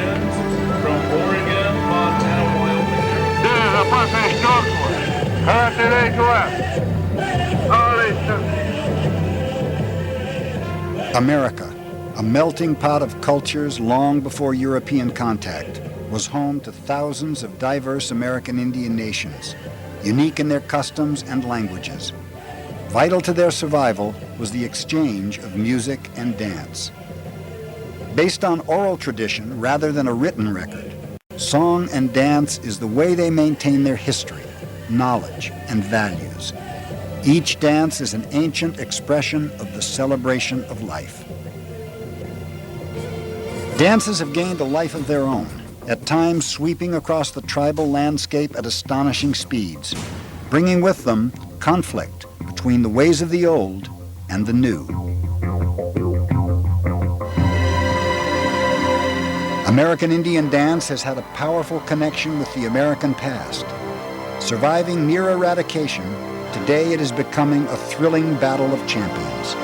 friends from Oregon, Montana, Wyoming. This is a British Northward. Currently west. America, a melting pot of cultures long before European contact, was home to thousands of diverse American Indian nations, unique in their customs and languages. Vital to their survival was the exchange of music and dance. Based on oral tradition rather than a written record, song and dance is the way they maintain their history, knowledge, and values. Each dance is an ancient expression of the celebration of life. Dances have gained a life of their own, at times sweeping across the tribal landscape at astonishing speeds, bringing with them conflict between the ways of the old and the new. American Indian dance has had a powerful connection with the American past. Surviving near eradication, today it is becoming a thrilling battle of champions.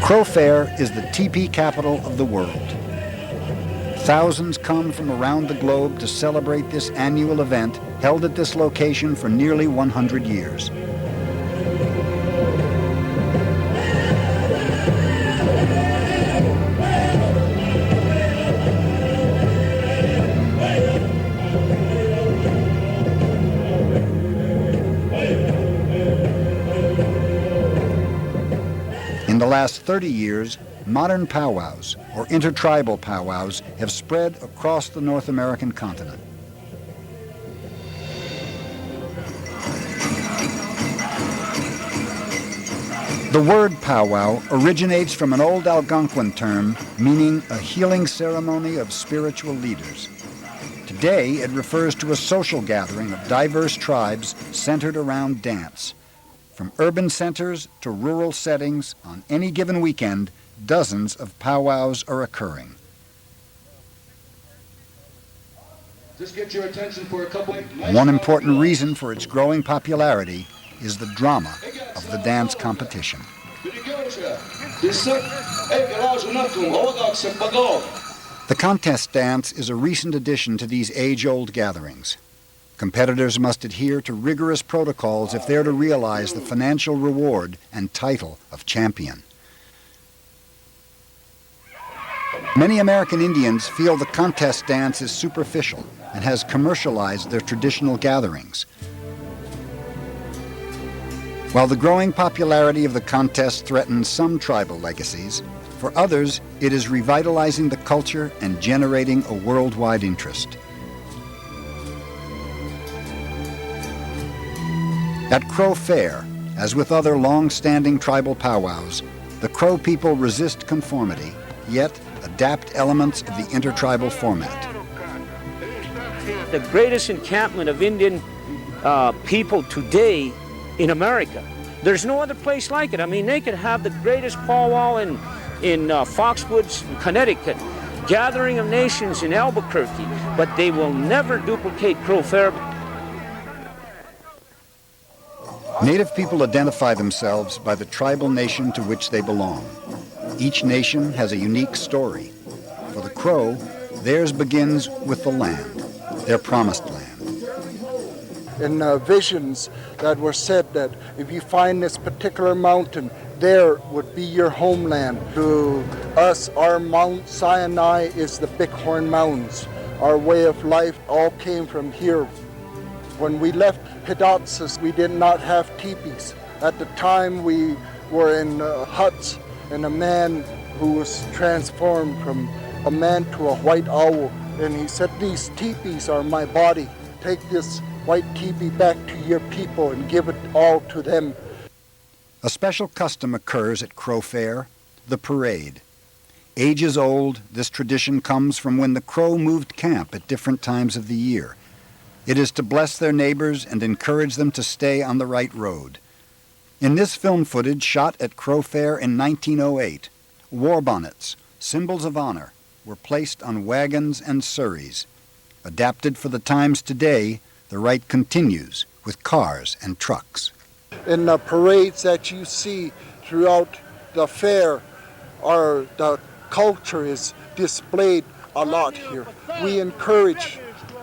Crow Fair is the teepee capital of the world. Thousands come from around the globe to celebrate this annual event held at this location for nearly 100 years. In the last 30 years, modern powwows, or intertribal powwows, have spread across the North American continent. The word powwow originates from an old Algonquin term meaning a healing ceremony of spiritual leaders. Today, it refers to a social gathering of diverse tribes centered around dance. From urban centers to rural settings, on any given weekend, dozens of powwows are occurring. Just get your attention for a couple. One important reason for its growing popularity is the drama of the dance competition. The contest dance is a recent addition to these age-old gatherings. Competitors must adhere to rigorous protocols if they're to realize the financial reward and title of champion. Many American Indians feel the contest dance is superficial and has commercialized their traditional gatherings. While the growing popularity of the contest threatens some tribal legacies, for others it is revitalizing the culture and generating a worldwide interest. At Crow Fair, as with other long-standing tribal powwows, the Crow people resist conformity, yet adapt elements of the intertribal format. The greatest encampment of Indian people today in America. There's no other place like it. I mean, they could have the greatest powwow in Foxwoods, Connecticut, Gathering of Nations in Albuquerque, but they will never duplicate Crow Fair. Native people identify themselves by the tribal nation to which they belong. Each nation has a unique story. For the Crow, theirs begins with the land, their promised land. In visions that were said that if you find this particular mountain, there would be your homeland. To us, our Mount Sinai is the Bighorn Mountains. Our way of life all came from here. When we left Hidatsis, we did not have teepees. At the time, we were in huts, and a man who was transformed from a man to a white owl, and he said, "These teepees are my body. Take this white teepee back to your people and give it all to them." A special custom occurs at Crow Fair, the parade. Ages old, this tradition comes from when the Crow moved camp at different times of the year. It is to bless their neighbors and encourage them to stay on the right road. In this film footage shot at Crow Fair in 1908, war bonnets, symbols of honor, were placed on wagons and surreys. Adapted for the times today, the rite continues with cars and trucks. In the parades that you see throughout the fair, the culture is displayed a lot here. We encourage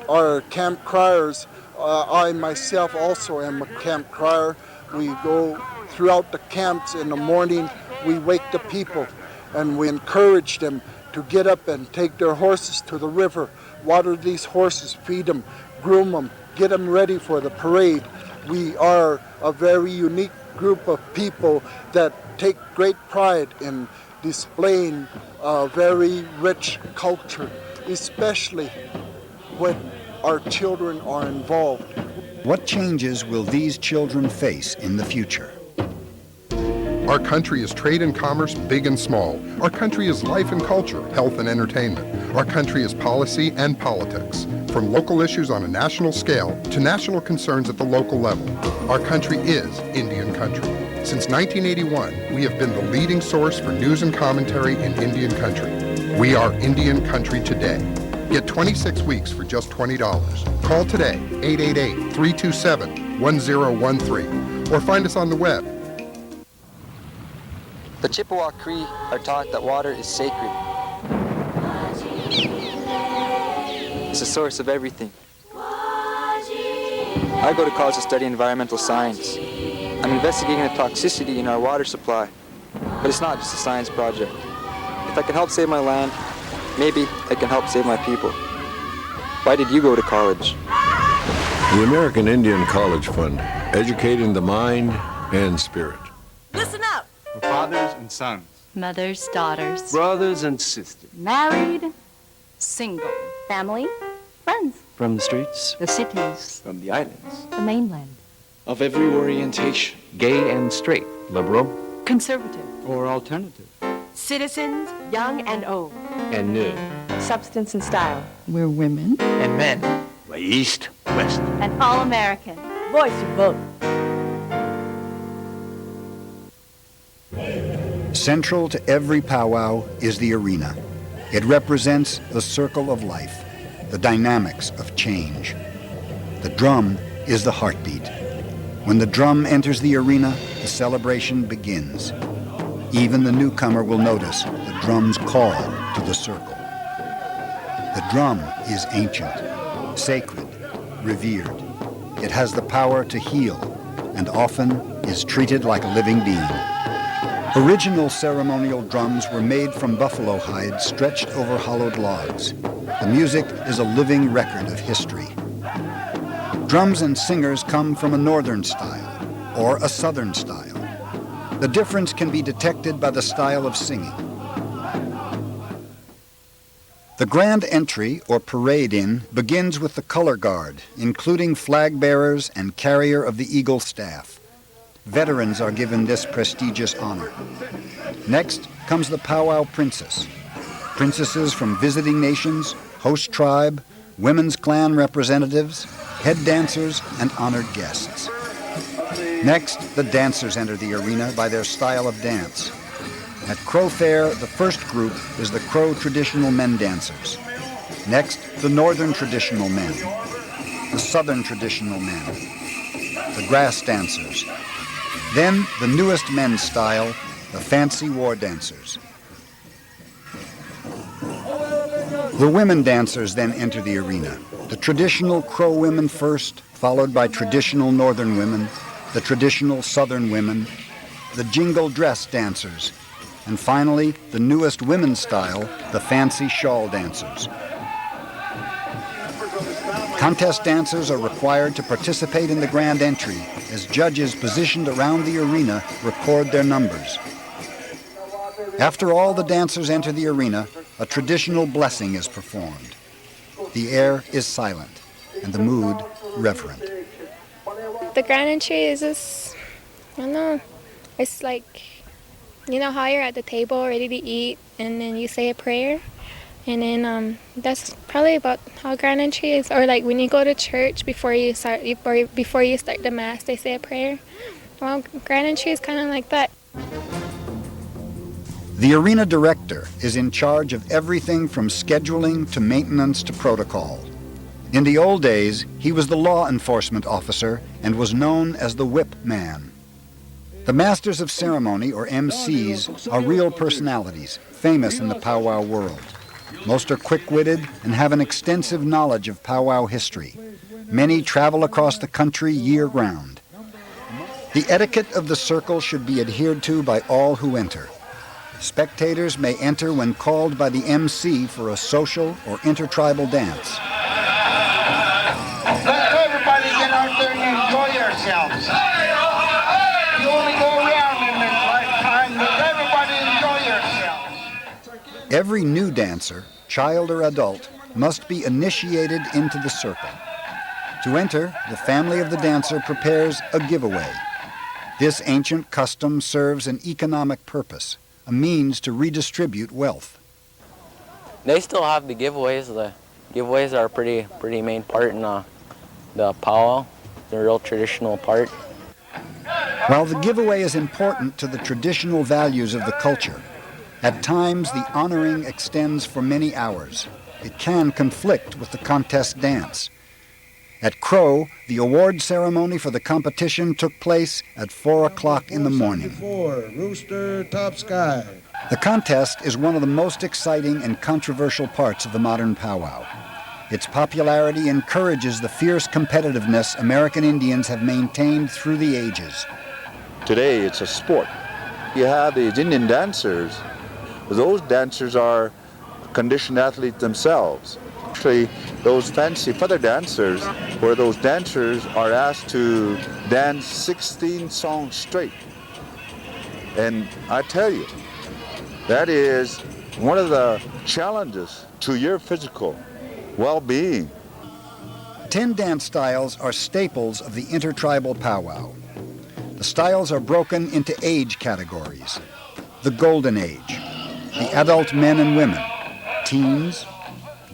our camp criers. I myself also am a camp crier. We go throughout the camps in the morning. We wake the people and we encourage them to get up and take their horses to the river, water these horses, feed them, groom them, get them ready for the parade. We are a very unique group of people that take great pride in displaying a very rich culture, especially when our children are involved. What changes will these children face in the future? Our country is trade and commerce, big and small. Our country is life and culture, health and entertainment. Our country is policy and politics, from local issues on a national scale to national concerns at the local level. Our country is Indian country. Since 1981, we have been the leading source for news and commentary in Indian country. We are Indian country today. Get 26 weeks for just $20. Call today, 888-327-1013, or find us on the web. The Chippewa Cree are taught that water is sacred. It's the source of everything. I go to college to study environmental science. I'm investigating the toxicity in our water supply, but it's not just a science project. If I can help save my land, maybe I can help save my people. Why did you go to college? The American Indian College Fund, educating the mind and spirit. Listen up! For fathers and sons. Mothers, daughters. Brothers and sisters. Married, single. Family, friends. From the streets. The cities. From the islands. The mainland. Of every orientation. Gay and straight. Liberal. Conservative. Or alternative. Citizens, young and old. And new. Substance and style. We're women. And men. East, west. And all American. Voice your vote. Central to every powwow is the arena. It represents the circle of life, the dynamics of change. The drum is the heartbeat. When the drum enters the arena, the celebration begins. Even the newcomer will notice the drum's call to the circle. The drum is ancient, sacred, revered. It has the power to heal and often is treated like a living being. Original ceremonial drums were made from buffalo hide stretched over hollowed logs. The music is a living record of history. Drums and singers come from a northern style or a southern style. The difference can be detected by the style of singing. The grand entry, or parade-in, begins with the color guard, including flag bearers and carrier of the Eagle staff. Veterans are given this prestigious honor. Next comes the powwow princess. Princesses from visiting nations, host tribe, women's clan representatives, head dancers, and honored guests. Next, the dancers enter the arena by their style of dance. At Crow Fair, the first group is the Crow traditional men dancers. Next, the Northern traditional men, the Southern traditional men, the grass dancers. Then, the newest men's style, the fancy war dancers. The women dancers then enter the arena. The traditional Crow women first, followed by traditional Northern women, the traditional Southern women, the jingle dress dancers, and finally, the newest women's style, the fancy shawl dancers. Contest dancers are required to participate in the grand entry as judges positioned around the arena record their numbers. After all the dancers enter the arena, a traditional blessing is performed. The air is silent and the mood reverent. The grand entry is just, I don't know, it's like, you know how you're at the table ready to eat and then you say a prayer? And then that's probably about how grand entry is. Or like when you go to church before you start the mass, they say a prayer. Well, grand entry is kind of like that. The arena director is in charge of everything from scheduling to maintenance to protocol. In the old days, he was the law enforcement officer and was known as the whip man. The Masters of Ceremony, or MCs, are real personalities, famous in the powwow world. Most are quick-witted and have an extensive knowledge of powwow history. Many travel across the country year-round. The etiquette of the circle should be adhered to by all who enter. Spectators may enter when called by the MC for a social or intertribal dance. Let everybody get out there and enjoy yourselves. You only go around in this lifetime. Let everybody enjoy yourselves. Every new dancer, child or adult, must be initiated into the circle. To enter, the family of the dancer prepares a giveaway. This ancient custom serves an economic purpose, a means to redistribute wealth. They still have the giveaways. The giveaways are a pretty main part in the powwow, the real traditional part. While the giveaway is important to the traditional values of the culture, at times the honoring extends for many hours. It can conflict with the contest dance. At Crow, the award ceremony for the competition took place at 4 o'clock in the morning. Rooster, Top Sky. The contest is one of the most exciting and controversial parts of the modern powwow. Its popularity encourages the fierce competitiveness American Indians have maintained through the ages. Today it's a sport. You have these Indian dancers. Those dancers are conditioned athletes themselves. Actually, those fancy feather dancers, where those dancers are asked to dance 16 songs straight. And I tell you, that is one of the challenges to your physical well-being. 10 dance styles are staples of the intertribal powwow. The styles are broken into age categories. The Golden Age, the adult men and women, teens,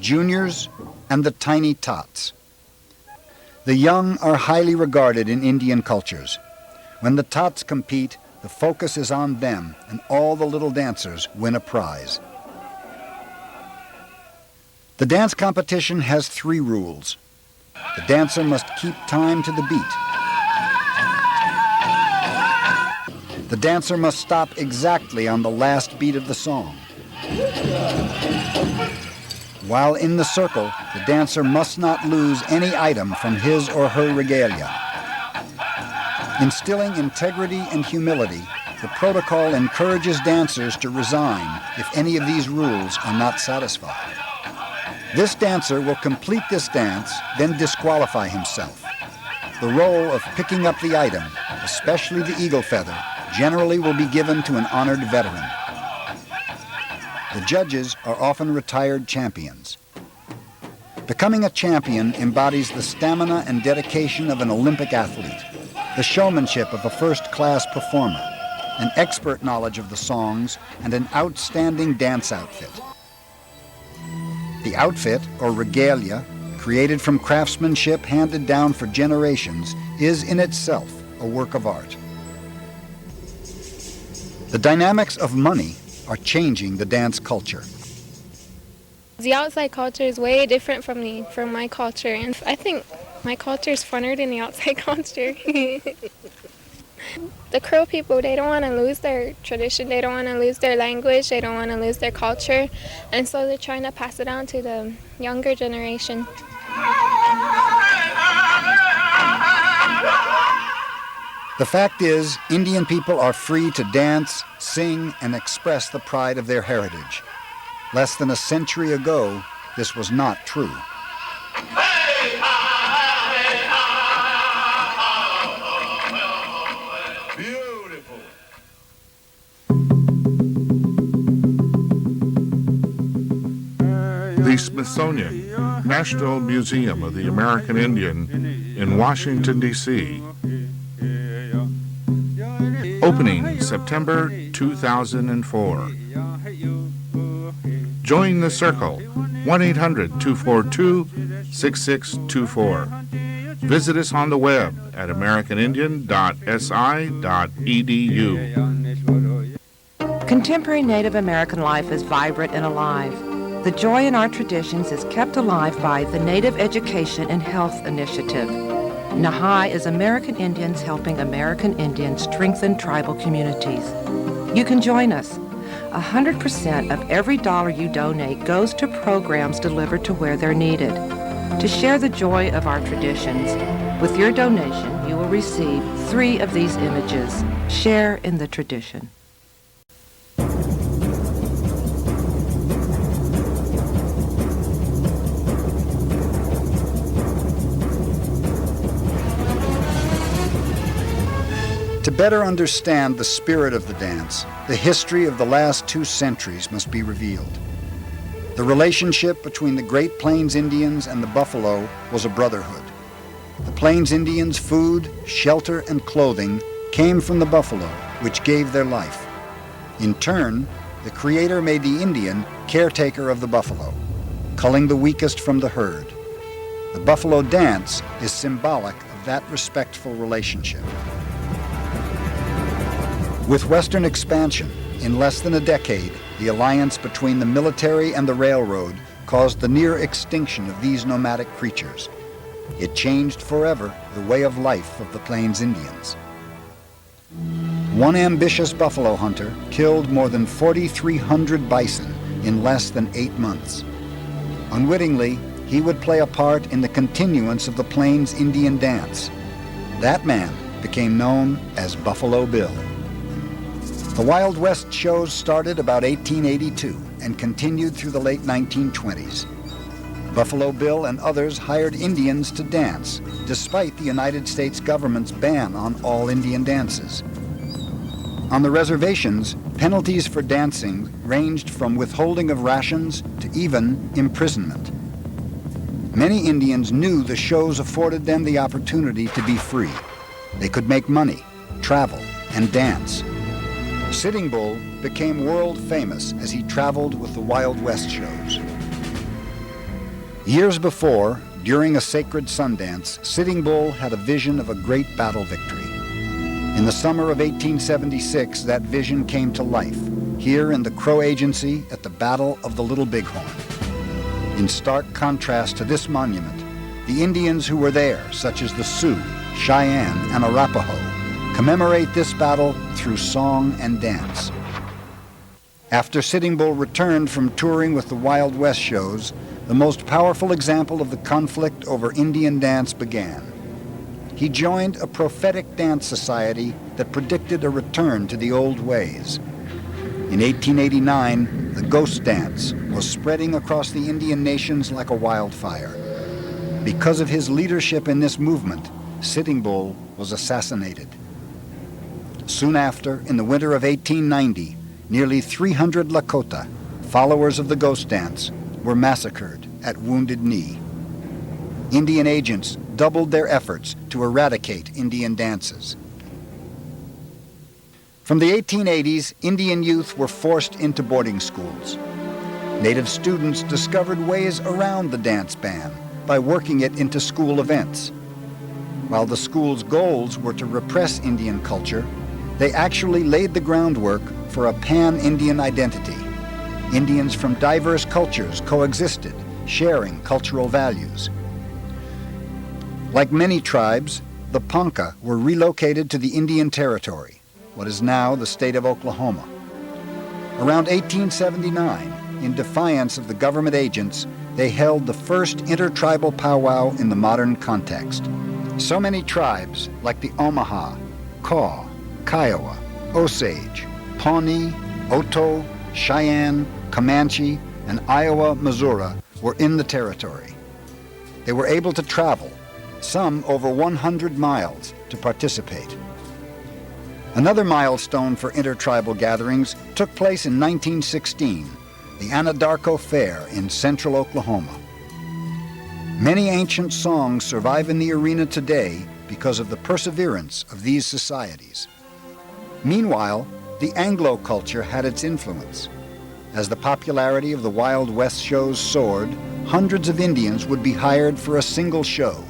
juniors, and the tiny tots. The young are highly regarded in Indian cultures. When the tots compete, the focus is on them, and all the little dancers win a prize. The dance competition has 3 rules. The dancer must keep time to the beat. The dancer must stop exactly on the last beat of the song. While in the circle, the dancer must not lose any item from his or her regalia. Instilling integrity and humility, the protocol encourages dancers to resign if any of these rules are not satisfied. This dancer will complete this dance, then disqualify himself. The role of picking up the item, especially the eagle feather, generally will be given to an honored veteran. The judges are often retired champions. Becoming a champion embodies the stamina and dedication of an Olympic athlete, the showmanship of a first-class performer, an expert knowledge of the songs, and an outstanding dance outfit. The outfit, or regalia, created from craftsmanship handed down for generations, is in itself a work of art. The dynamics of money are changing the dance culture. The outside culture is way different from my culture, and I think my culture is funner than the outside culture. The Crow people, they don't want to lose their tradition, they don't want to lose their language, they don't want to lose their culture, and so they're trying to pass it on to the younger generation. The fact is, Indian people are free to dance, sing, and express the pride of their heritage. Less than a century ago, this was not true. Beautiful. The Smithsonian, National Museum of the American Indian in Washington, D.C. Opening September 2004. Join the circle, 1-800-242-6624. Visit us on the web at americanindian.si.edu. Contemporary Native American life is vibrant and alive. The joy in our traditions is kept alive by the Native Education and Health Initiative. NAHI is American Indians helping American Indians strengthen tribal communities. You can join us. 100% of every dollar you donate goes to programs delivered to where they're needed. To share the joy of our traditions, with your donation, you will receive 3 of these images. Share in the tradition. To better understand the spirit of the dance, the history of the last 2 centuries must be revealed. The relationship between the Great Plains Indians and the buffalo was a brotherhood. The Plains Indians' food, shelter, and clothing came from the buffalo, which gave their life. In turn, the Creator made the Indian caretaker of the buffalo, culling the weakest from the herd. The buffalo dance is symbolic of that respectful relationship. With Western expansion, in less than a decade, the alliance between the military and the railroad caused the near extinction of these nomadic creatures. It changed forever the way of life of the Plains Indians. One ambitious buffalo hunter killed more than 4,300 bison in less than 8 months. Unwittingly, he would play a part in the continuance of the Plains Indian dance. That man became known as Buffalo Bill. The Wild West shows started about 1882 and continued through the late 1920s. Buffalo Bill and others hired Indians to dance, despite the United States government's ban on all Indian dances. On the reservations, penalties for dancing ranged from withholding of rations to even imprisonment. Many Indians knew the shows afforded them the opportunity to be free. They could make money, travel, and dance. Sitting Bull became world famous as he traveled with the Wild West shows. Years before, during a sacred Sundance, Sitting Bull had a vision of a great battle victory. In the summer of 1876, that vision came to life, here in the Crow Agency at the Battle of the Little Bighorn. In stark contrast to this monument, the Indians who were there, such as the Sioux, Cheyenne, and Arapaho, commemorate this battle through song and dance. After Sitting Bull returned from touring with the Wild West shows, the most powerful example of the conflict over Indian dance began. He joined a prophetic dance society that predicted a return to the old ways. In 1889, the ghost dance was spreading across the Indian nations like a wildfire. Because of his leadership in this movement, Sitting Bull was assassinated. Soon after, in the winter of 1890, nearly 300 Lakota, followers of the ghost dance, were massacred at Wounded Knee. Indian agents doubled their efforts to eradicate Indian dances. From the 1880s, Indian youth were forced into boarding schools. Native students discovered ways around the dance ban by working it into school events. While the school's goals were to repress Indian culture, they actually laid the groundwork for a pan-Indian identity. Indians from diverse cultures coexisted, sharing cultural values. Like many tribes, the Ponca were relocated to the Indian Territory, what is now the state of Oklahoma. Around 1879, in defiance of the government agents, they held the first intertribal powwow in the modern context. So many tribes, like the Omaha, Kaw, Kiowa, Osage, Pawnee, Oto, Cheyenne, Comanche, and Iowa, Missouri, were in the territory. They were able to travel, some over 100 miles, to participate. Another milestone for intertribal gatherings took place in 1916, the Anadarko Fair in central Oklahoma. Many ancient songs survive in the arena today because of the perseverance of these societies. Meanwhile, the Anglo culture had its influence. As the popularity of the Wild West shows soared, hundreds of Indians would be hired for a single show.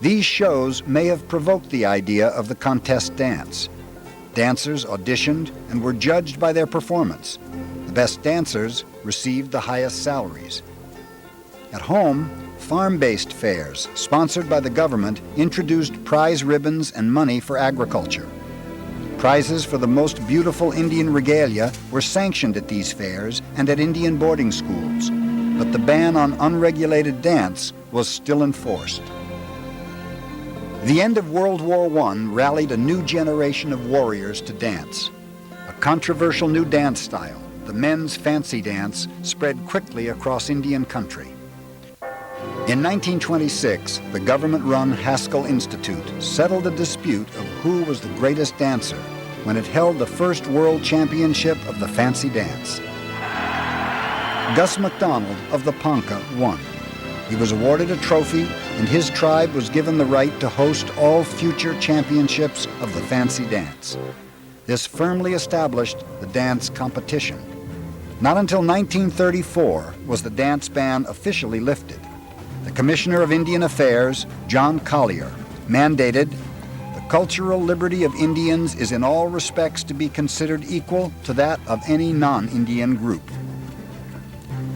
These shows may have provoked the idea of the contest dance. Dancers auditioned and were judged by their performance. The best dancers received the highest salaries. At home, farm-based fairs, sponsored by the government, introduced prize ribbons and money for agriculture. Prizes for the most beautiful Indian regalia were sanctioned at these fairs and at Indian boarding schools, but the ban on unregulated dance was still enforced. The end of World War I rallied a new generation of warriors to dance. A controversial new dance style, the men's fancy dance, spread quickly across Indian country. In 1926, the government-run Haskell Institute settled a dispute of who was the greatest dancer when it held the first world championship of the fancy dance. Gus MacDonald of the Ponca won. He was awarded a trophy, and his tribe was given the right to host all future championships of the fancy dance. This firmly established the dance competition. Not until 1934 was the dance ban officially lifted. The Commissioner of Indian Affairs, John Collier, mandated, "The cultural liberty of Indians is in all respects to be considered equal to that of any non-Indian group."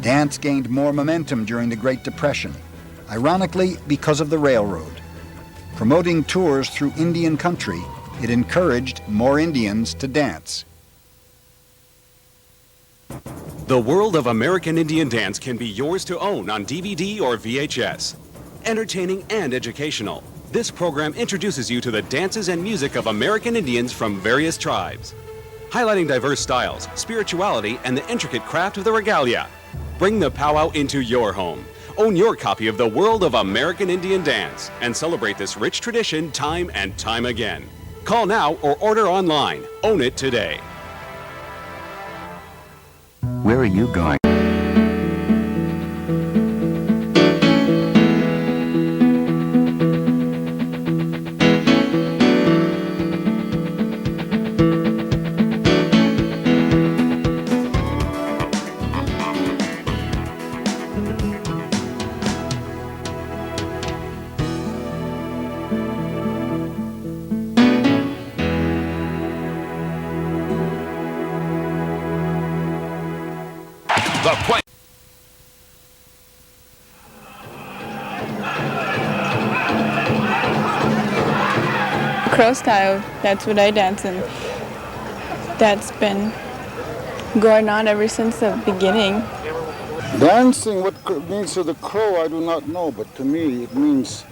Dance gained more momentum during the Great Depression, ironically because of the railroad. Promoting tours through Indian country, it encouraged more Indians to dance. The World of American Indian Dance can be yours to own on DVD or VHS. Entertaining and educational, this program introduces you to the dances and music of American Indians from various tribes, highlighting diverse styles, spirituality, and the intricate craft of the regalia. Bring the powwow into your home. Own your copy of the World of American Indian Dance and celebrate this rich tradition time and time again. Call now or order online. Own it today. Where are you going? The play. Crow style, that's what I dance in. That's been going on ever since the beginning. Dancing, what it means to the crow, I do not know, but to me it means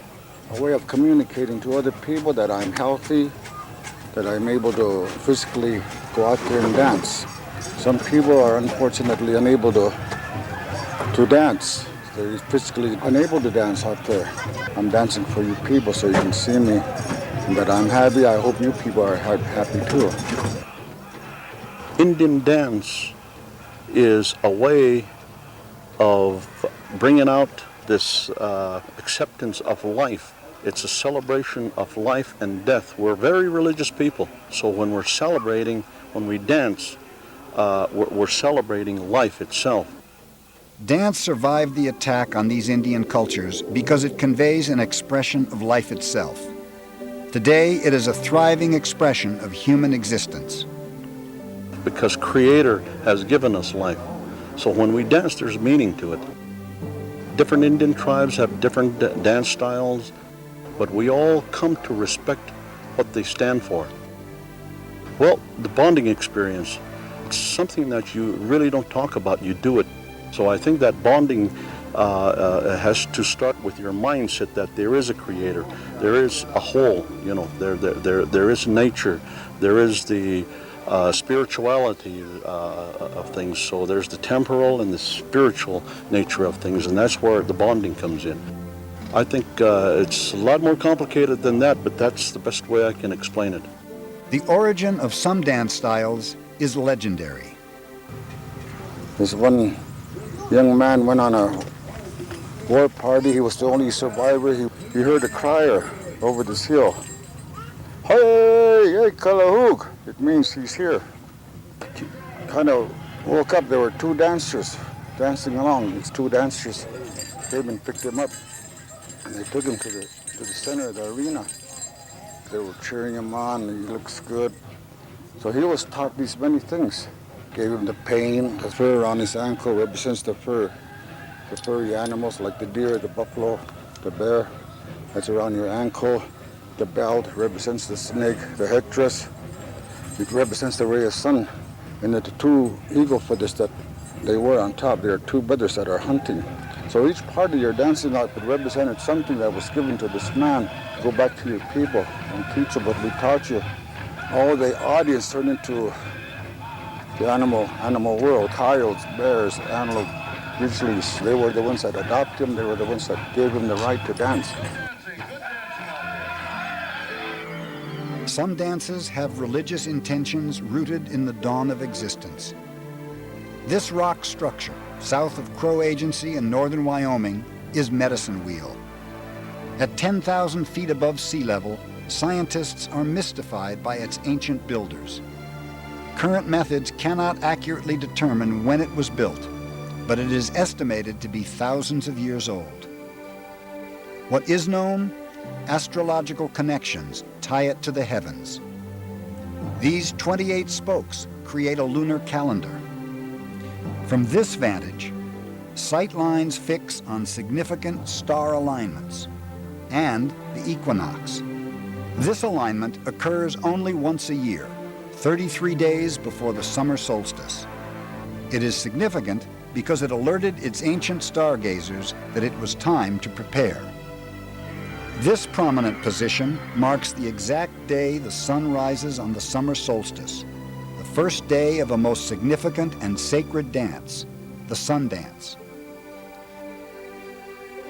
a way of communicating to other people that I'm healthy, that I'm able to physically go out there and dance. Some people are unfortunately unable to dance. They're physically unable to dance out there. I'm dancing for you people so you can see me, and that I'm happy. I hope you people are happy too. Indian dance is a way of bringing out this acceptance of life. It's a celebration of life and death. We're very religious people, so when we're celebrating, when we dance, we're celebrating life itself. Dance survived the attack on these Indian cultures because it conveys an expression of life itself. Today, it is a thriving expression of human existence. Because Creator has given us life. So when we dance, there's meaning to it. Different Indian tribes have different dance styles, but we all come to respect what they stand for. Well, the bonding experience, it's something that you really don't talk about, you do it. So I think that bonding has to start with your mindset that there is a Creator, there is a whole, you know, there is nature, there is the spirituality of things. So there's the temporal and the spiritual nature of things, and that's where the bonding comes in. I think it's a lot more complicated than that, but that's the best way I can explain it. The origin of some dance styles is legendary. This one young man went on a war party. He was the only survivor. He heard a crier over this hill. Hey, hey, Kalahoog. It means he's here. He kind of woke up. There were two dancers dancing along. These two dancers came and picked him up, and they took him to the center of the arena. They were cheering him on. He looks good. So he was taught these many things. Gave him the pain. The fur on his ankle represents the fur the furry animals like the deer, the buffalo, the bear. That's around your ankle. The belt represents the snake, the headdress. It represents the ray of sun. And the two eagle feathers that they wear on top, they are two brothers that are hunting. So each part of your dancing outfit represented something that was given to this man. Go back to your people and teach them what we taught you. All the audience turned into the animal world. Coyotes, bears, antelope, grizzlies. They were the ones that adopted him. They were the ones that gave him the right to dance. Some dances have religious intentions rooted in the dawn of existence. This rock structure, south of Crow Agency in northern Wyoming, is Medicine Wheel. At 10,000 feet above sea level, scientists are mystified by its ancient builders. Current methods cannot accurately determine when it was built, but it is estimated to be thousands of years old. What is known? Astrological connections tie it to the heavens. These 28 spokes create a lunar calendar. From this vantage, sight lines fix on significant star alignments and the equinox. This alignment occurs only once a year, 33 days before the summer solstice. It is significant because it alerted its ancient stargazers that it was time to prepare. This prominent position marks the exact day the sun rises on the summer solstice, the first day of a most significant and sacred dance, the sun dance.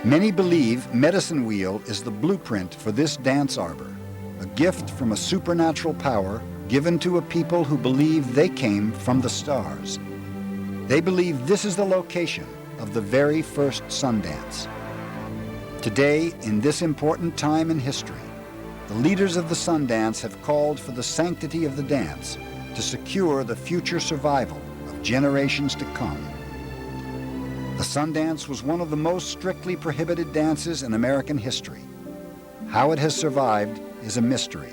Many believe Medicine Wheel is the blueprint for this dance arbor, a gift from a supernatural power given to a people who believe they came from the stars. They believe this is the location of the very first sun dance. Today, in this important time in history, the leaders of the sun dance have called for the sanctity of the dance to secure the future survival of generations to come. The sun dance was one of the most strictly prohibited dances in American history. How it has survived is a mystery.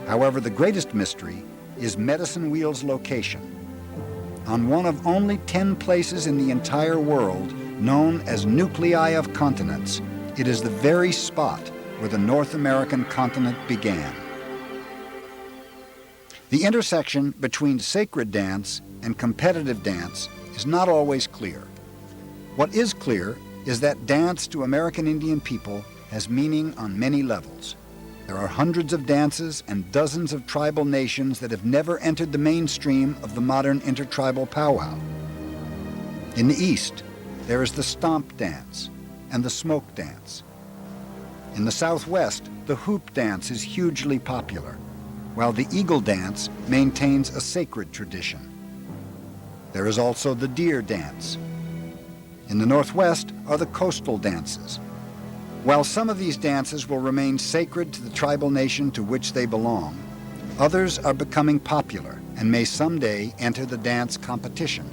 However, the greatest mystery is Medicine Wheel's location. On one of only 10 places in the entire world known as nuclei of continents, it is the very spot where the North American continent began. The intersection between sacred dance and competitive dance is not always clear. What is clear is that dance to American Indian people has meaning on many levels. There are hundreds of dances and dozens of tribal nations that have never entered the mainstream of the modern intertribal powwow. In the East, there is the stomp dance and the smoke dance. In the Southwest, the hoop dance is hugely popular, while the eagle dance maintains a sacred tradition. There is also the deer dance. In the Northwest are the coastal dances. While some of these dances will remain sacred to the tribal nation to which they belong, others are becoming popular and may someday enter the dance competition.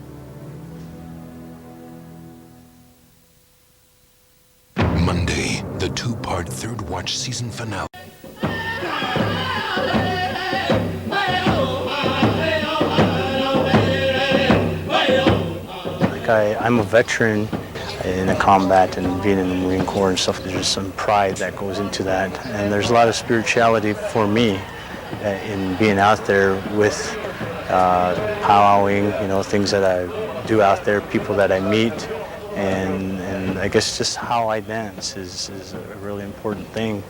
Monday, the two-part Third Watch season finale. I'm a veteran in the combat and being in the Marine Corps and stuff. There's just some pride that goes into that, and there's a lot of spirituality for me in being out there with powwowing, you know, things that I do out there, people that I meet, and I guess just how I dance is a really important thing.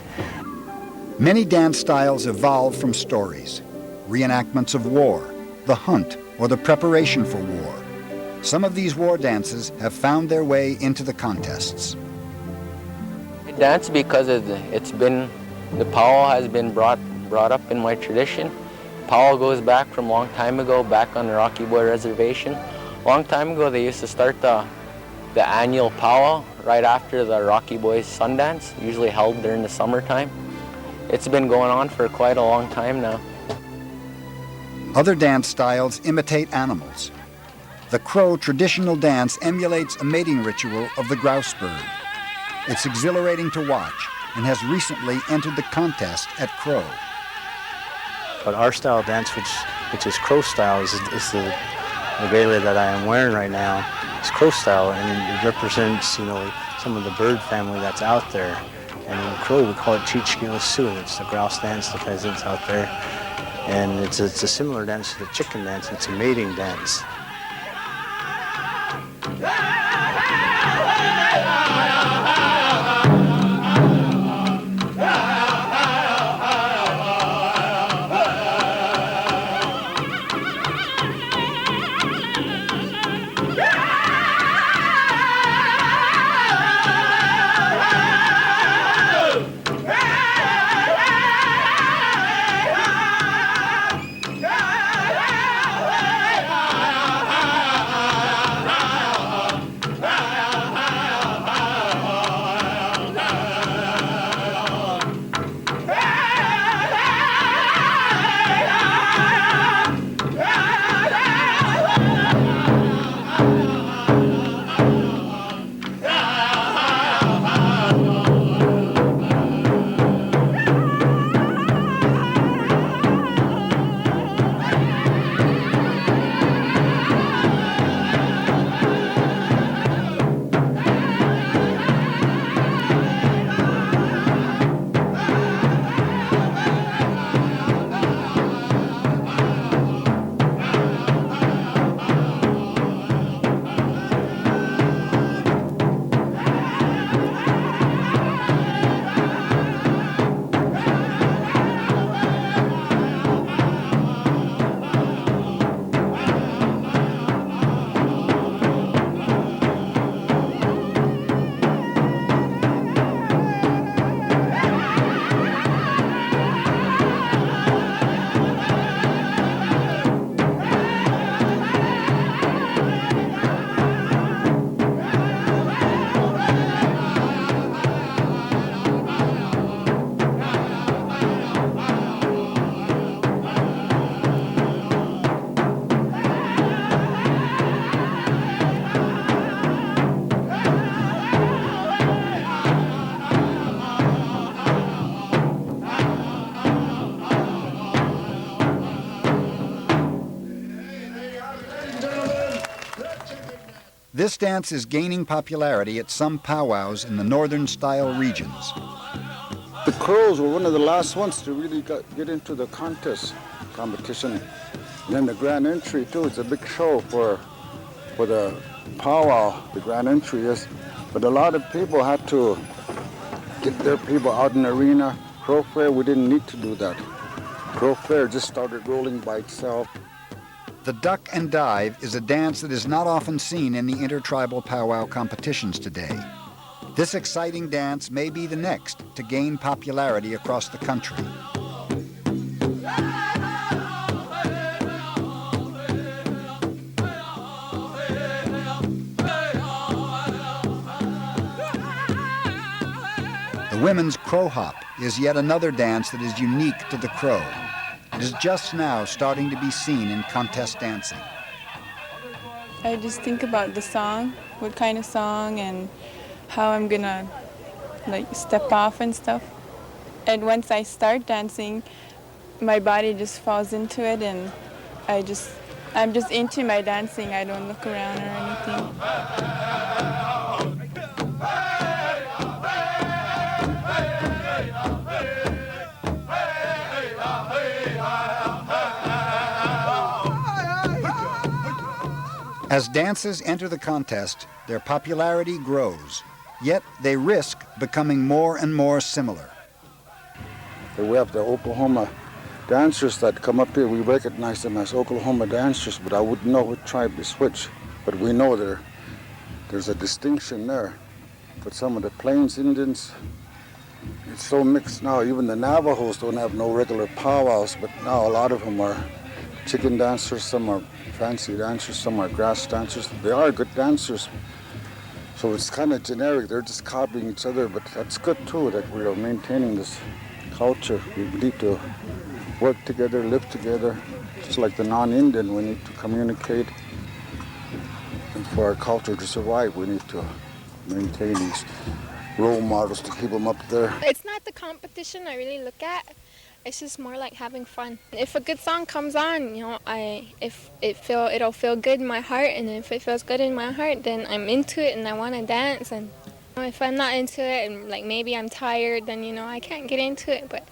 Many dance styles evolve from stories, reenactments of war, the hunt, or the preparation for war. Some of these war dances have found their way into the contests. I dance because the powwow has been brought up in my tradition. Powwow goes back from a long time ago, back on the Rocky Boy Reservation. A long time ago, they used to start the annual powwow right after the Rocky Boys Sundance, usually held during the summertime. It's been going on for quite a long time now. Other dance styles imitate animals. The Crow traditional dance emulates a mating ritual of the grouse bird. It's exhilarating to watch and has recently entered the contest at Crow. But our style of dance, which is Crow style, is the regalia that I am wearing right now is Crow style, and it represents, you know, some of the bird family that's out there. And in Crow, we call it Chichkilasu. It's the grouse dance, the pheasants out there. And it's a similar dance to the chicken dance. It's a mating dance. This dance is gaining popularity at some powwows in the northern-style regions. The Crows were one of the last ones to really get into the contest competition. And then the grand entry, too. It's a big show for the powwow, the grand entry is. But a lot of people had to get their people out in the arena. Crow Fair, we didn't need to do that. Crow Fair just started rolling by itself. The duck and dive is a dance that is not often seen in the intertribal powwow competitions today. This exciting dance may be the next to gain popularity across the country. The women's crow hop is yet another dance that is unique to the Crow. It is just now starting to be seen in contest dancing. I just think about the song, what kind of song, and how I'm gonna step off and stuff. And once I start dancing, my body just falls into it, and I'm just into my dancing. I don't look around or anything. As dances enter the contest, their popularity grows, yet they risk becoming more and more similar. We have the Oklahoma dancers that come up here. We recognize them as Oklahoma dancers, but I wouldn't know what tribe is which. But we know there's a distinction there. But some of the Plains Indians, it's so mixed now. Even the Navajos don't have no regular powwows, but now a lot of them are chicken dancers, some are fancy dancers, some are grass dancers. They are good dancers. So it's kind of generic. They're just copying each other, but that's good too, that we are maintaining this culture. We need to work together, live together. Just like the non-Indian, we need to communicate. And for our culture to survive, we need to maintain these role models to keep them up there. It's not the competition I really look at. It's just more like having fun. If a good song comes on, you know, it'll feel good in my heart, and if it feels good in my heart, then I'm into it and I want to dance. And if I'm not into it and like maybe I'm tired, then you know I can't get into it. But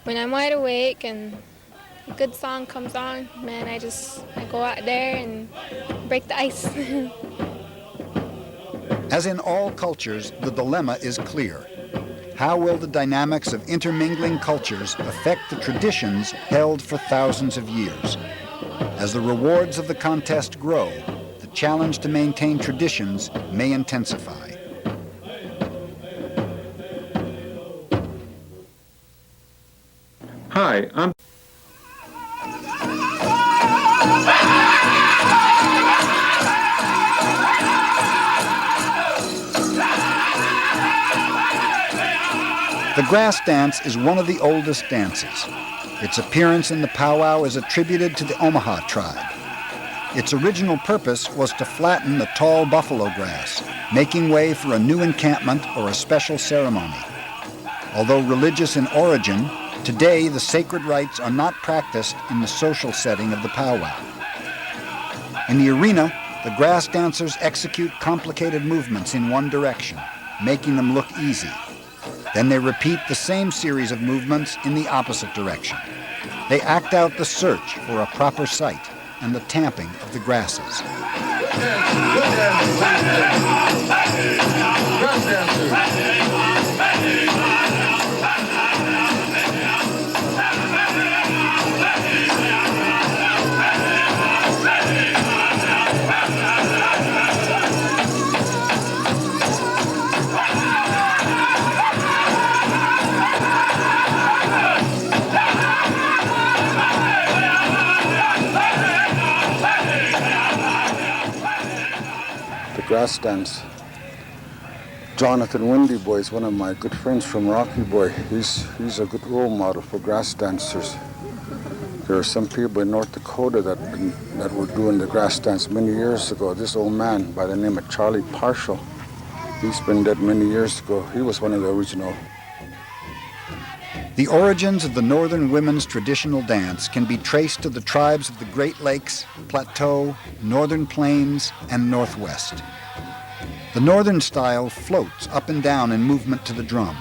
when I'm wide awake and a good song comes on, man, I go out there and break the ice. As in all cultures, the dilemma is clear. How will the dynamics of intermingling cultures affect the traditions held for thousands of years? As the rewards of the contest grow, the challenge to maintain traditions may intensify. Hi, I'm The grass dance is one of the oldest dances. Its appearance in the powwow is attributed to the Omaha tribe. Its original purpose was to flatten the tall buffalo grass, making way for a new encampment or a special ceremony. Although religious in origin, today the sacred rites are not practiced in the social setting of the powwow. In the arena, the grass dancers execute complicated movements in one direction, making them look easy. Then they repeat the same series of movements in the opposite direction. They act out the search for a proper site and the tamping of the grasses. Grass dance. Jonathan Windy Boy is one of my good friends from Rocky Boy. He's a good role model for grass dancers. There are some people in North Dakota that were doing the grass dance many years ago. This old man by the name of Charlie Parshall, he's been dead many years ago. He was one of the original. The origins of the Northern women's traditional dance can be traced to the tribes of the Great Lakes, Plateau, Northern Plains, and Northwest. The Northern style floats up and down in movement to the drum,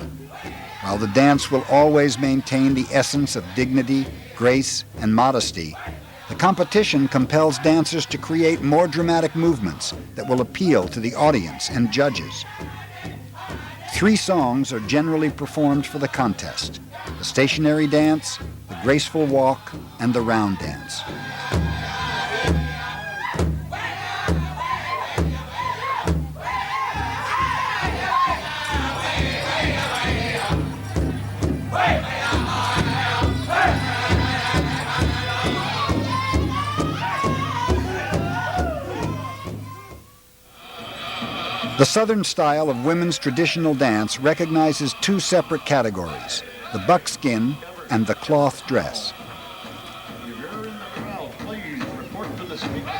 while the dance will always maintain the essence of dignity, grace, and modesty. The competition compels dancers to create more dramatic movements that will appeal to the audience and judges. 3 songs are generally performed for the contest: the stationary dance, the graceful walk, and the round dance. The Southern style of women's traditional dance recognizes 2 separate categories: the buckskin and the cloth dress.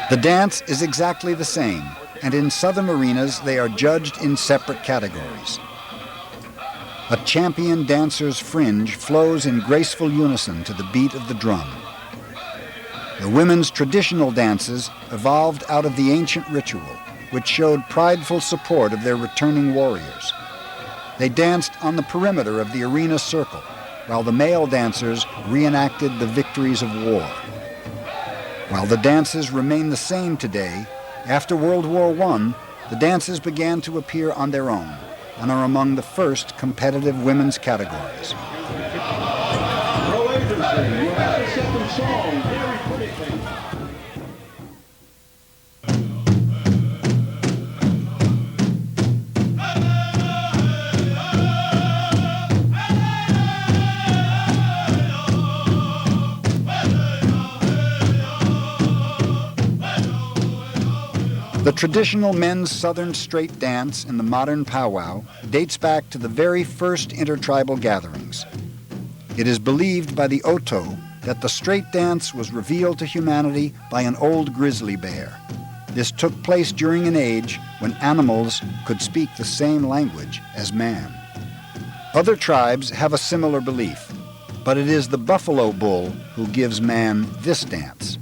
The dance is exactly the same, and in Southern arenas they are judged in separate categories. A champion dancer's fringe flows in graceful unison to the beat of the drum. The women's traditional dances evolved out of the ancient ritual, which showed prideful support of their returning warriors. They danced on the perimeter of the arena circle, while the male dancers reenacted the victories of war. While the dances remain the same today, after World War I, the dances began to appear on their own and are among the first competitive women's categories. The traditional men's Southern straight dance in the modern powwow dates back to the very first intertribal gatherings. It is believed by the Oto that the straight dance was revealed to humanity by an old grizzly bear. This took place during an age when animals could speak the same language as man. Other tribes have a similar belief. But it is the buffalo bull who gives man this dance.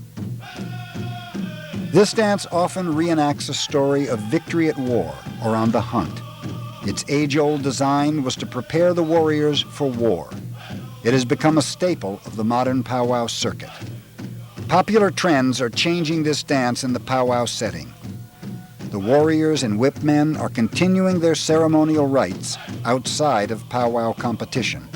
This dance often reenacts a story of victory at war or on the hunt. Its age-old design was to prepare the warriors for war. It has become a staple of the modern powwow circuit. Popular trends are changing this dance in the powwow setting. The warriors and whip men are continuing their ceremonial rites outside of powwow competition.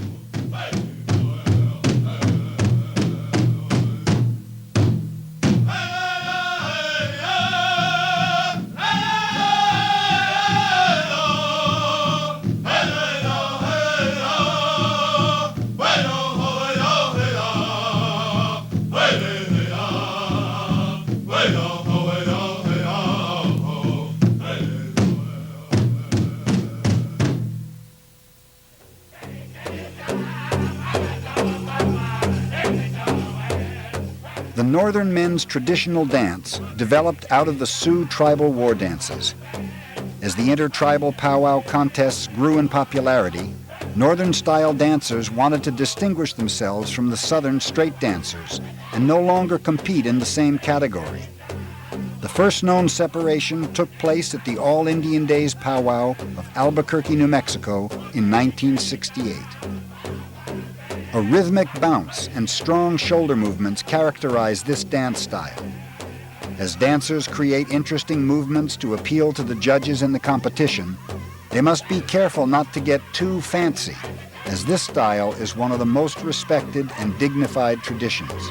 The Northern men's traditional dance developed out of the Sioux tribal war dances. As the intertribal powwow contests grew in popularity, Northern-style dancers wanted to distinguish themselves from the Southern straight dancers and no longer compete in the same category. The first known separation took place at the All-Indian Days powwow of Albuquerque, New Mexico in 1968. A rhythmic bounce and strong shoulder movements characterize this dance style. As dancers create interesting movements to appeal to the judges in the competition, they must be careful not to get too fancy, as this style is one of the most respected and dignified traditions.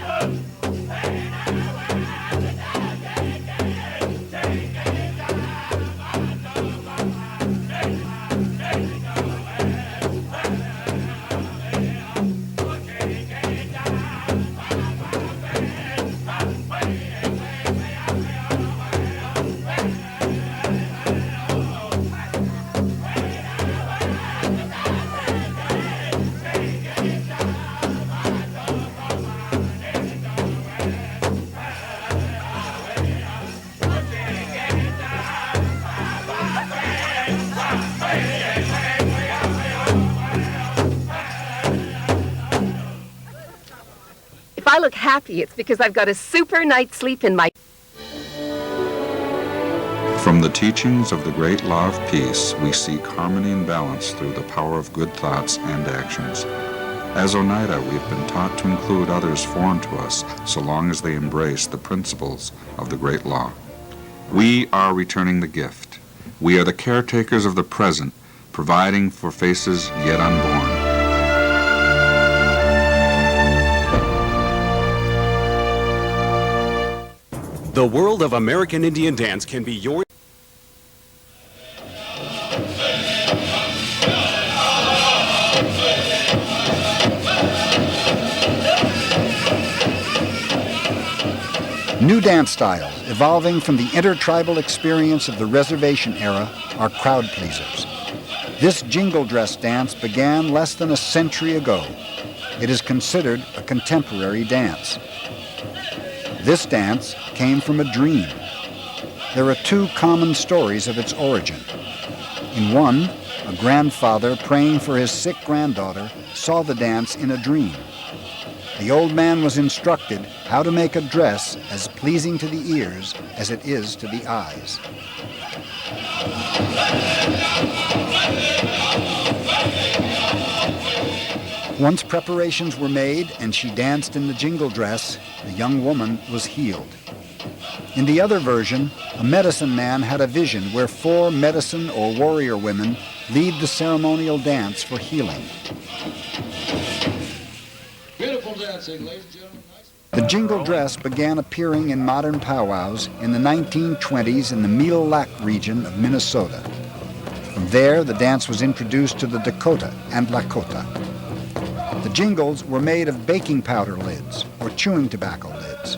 If I look happy, it's because I've got a super night's sleep in my... From the teachings of the great law of peace, we seek harmony and balance through the power of good thoughts and actions. As Oneida, we've been taught to include others foreign to us so long as they embrace the principles of the great law. We are returning the gift. We are the caretakers of the present, providing for faces yet unborn. The world of American Indian dance can be yours. New dance styles, evolving from the intertribal experience of the reservation era, are crowd pleasers. This jingle dress dance began less than a century ago. It is considered a contemporary dance. This dance came from a dream. There are two common stories of its origin. In one, a grandfather praying for his sick granddaughter saw the dance in a dream. The old man was instructed how to make a dress as pleasing to the ears as it is to the eyes. Once preparations were made and she danced in the jingle dress, the young woman was healed. In the other version, a medicine man had a vision where 4 medicine or warrior women lead the ceremonial dance for healing. Beautiful dancing, ladies and gentlemen. The jingle dress began appearing in modern powwows in the 1920s in the Mille Lac region of Minnesota. From there, the dance was introduced to the Dakota and Lakota. The jingles were made of baking powder lids or chewing tobacco lids.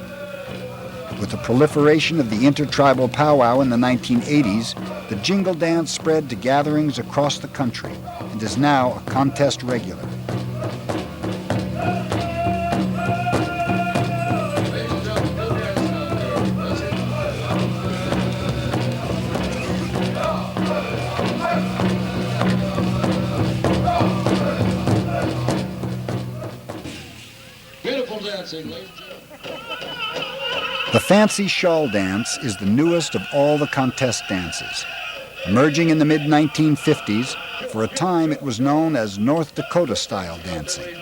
With the proliferation of the intertribal powwow in the 1980s, the jingle dance spread to gatherings across the country and is now a contest regular. dancing, ladies and gentlemen. The fancy shawl dance is the newest of all the contest dances. Emerging in the mid-1950s, for a time it was known as North Dakota-style dancing.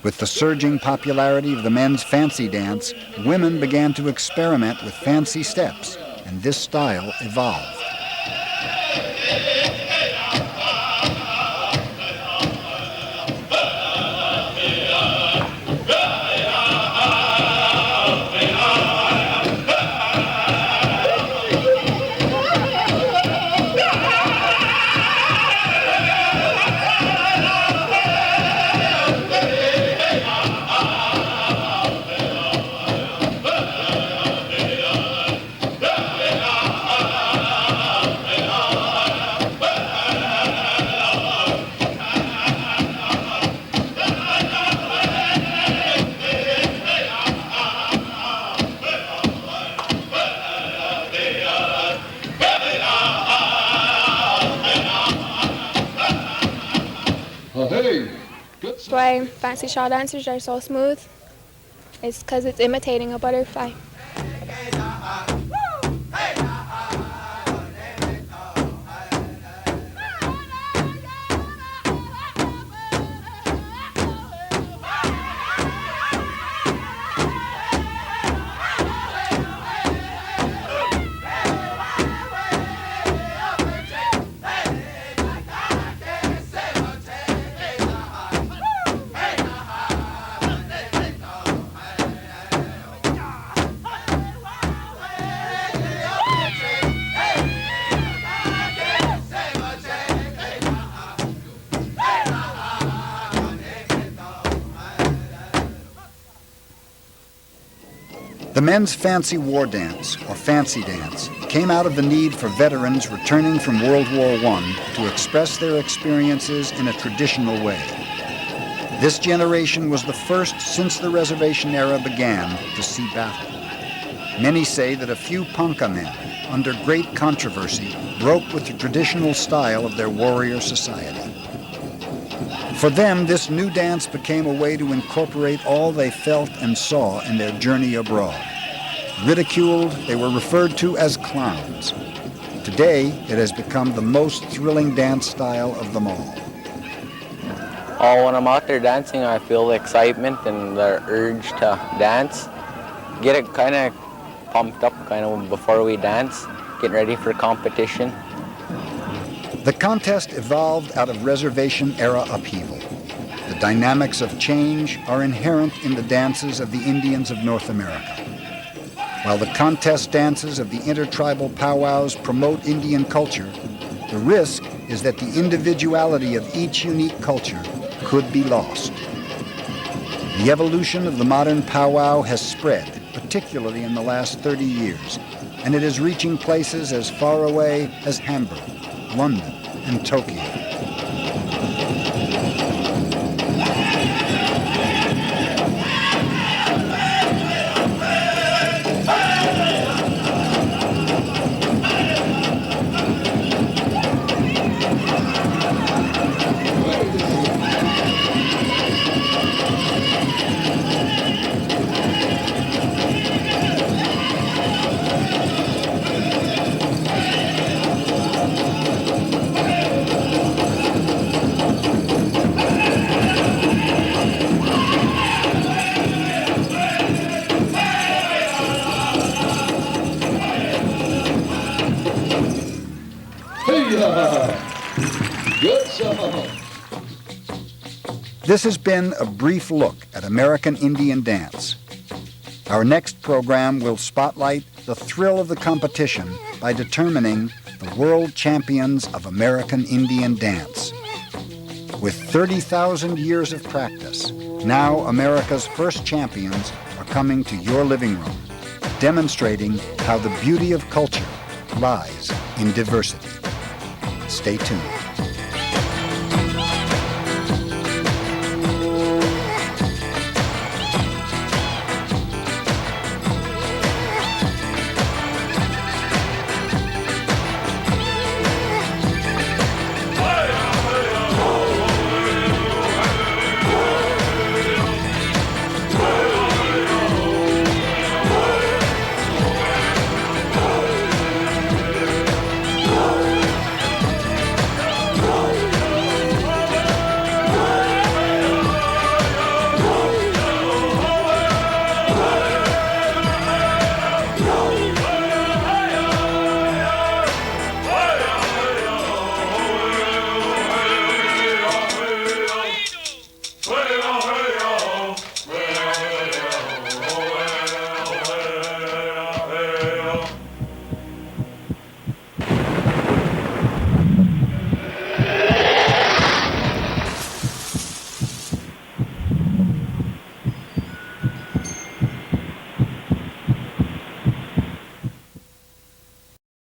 With the surging popularity of the men's fancy dance, women began to experiment with fancy steps, and this style evolved. Why fancy shawl dancers are so smooth? It's because it's imitating a butterfly. The men's fancy war dance, or fancy dance, came out of the need for veterans returning from World War I to express their experiences in a traditional way. This generation was the first since the reservation era began to see battle. Many say that a few Ponca men, under great controversy, broke with the traditional style of their warrior society. For them, this new dance became a way to incorporate all they felt and saw in their journey abroad. Ridiculed, they were referred to as clowns. Today, it has become the most thrilling dance style of them all. Oh, when I'm out there dancing, I feel the excitement and the urge to dance. Get it kind of pumped up kind of before we dance, getting ready for competition. The contest evolved out of reservation-era upheaval. The dynamics of change are inherent in the dances of the Indians of North America. While the contest dances of the intertribal powwows promote Indian culture, the risk is that the individuality of each unique culture could be lost. The evolution of the modern powwow has spread, particularly in the last 30 years, and it is reaching places as far away as Hamburg, London, and Tokyo. Good song. This has been a brief look at American Indian dance. Our next program will spotlight the thrill of the competition by determining the world champions of American Indian dance. With 30,000 years of practice, now America's first champions are coming to your living room, demonstrating how the beauty of culture lies in diversity. Stay tuned.